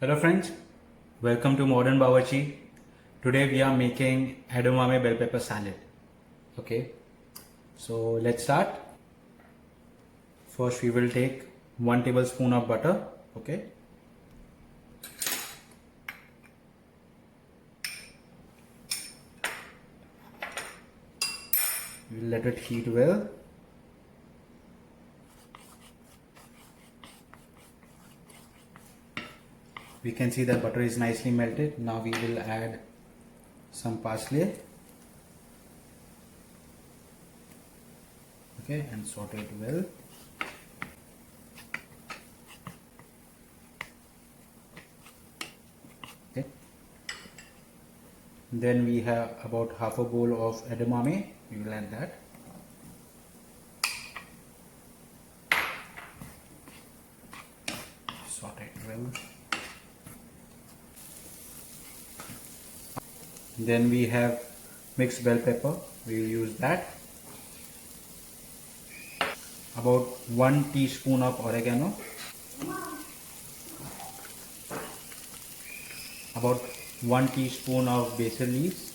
Hello friends, welcome to Modern Bawarchi. Today we are making edamame bell pepper salad. Okay, so let's start. First we will take 1 tablespoon of butter. Okay, we'll let it heat well. We can see that butter is nicely melted. Now we will add some parsley. Okay, and saute it well. Okay. Then we have about half a bowl of edamame. We will add that. Saute it well. Then we have mixed bell pepper. We will use that. About 1 teaspoon of oregano. About 1 teaspoon of basil leaves.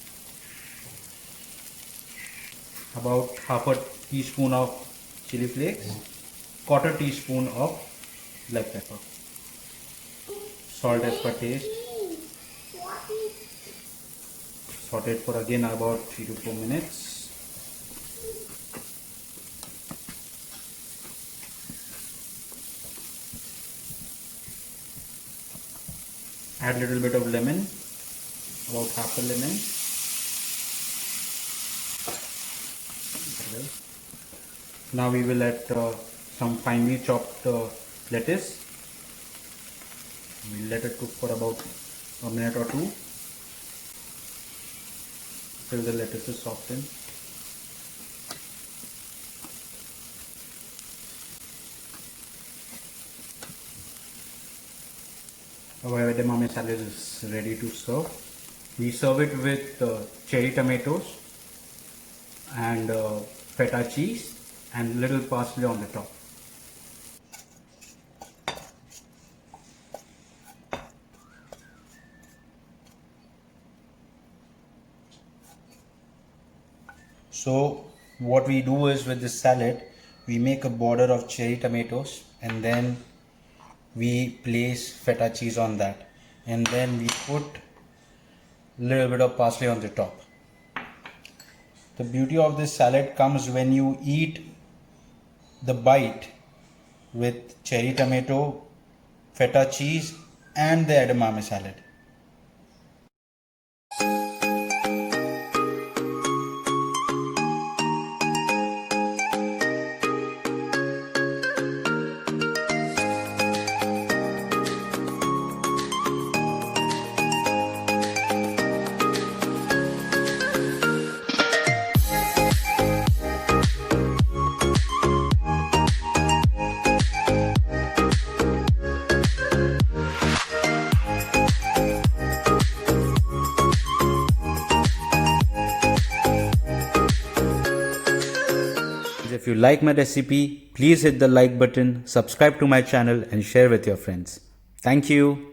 About half a teaspoon of chili flakes. Quarter teaspoon of black pepper. Salt as per taste. Saute it for again about 3 to 4 minutes. Add a little bit of lemon, about half a lemon. Now we will add some finely chopped lettuce. We'll let it cook for about a minute or two till the lettuce is softened. Our edamame salad is ready to serve. We serve it with cherry tomatoes and feta cheese and little parsley on the top. So what we do is with this salad, we make a border of cherry tomatoes and then we place feta cheese on that, and then we put a little bit of parsley on the top. The beauty of this salad comes when you eat the bite with cherry tomato, feta cheese and the edamame salad. If you like my recipe, please hit the like button, subscribe to my channel and share with your friends. Thank you.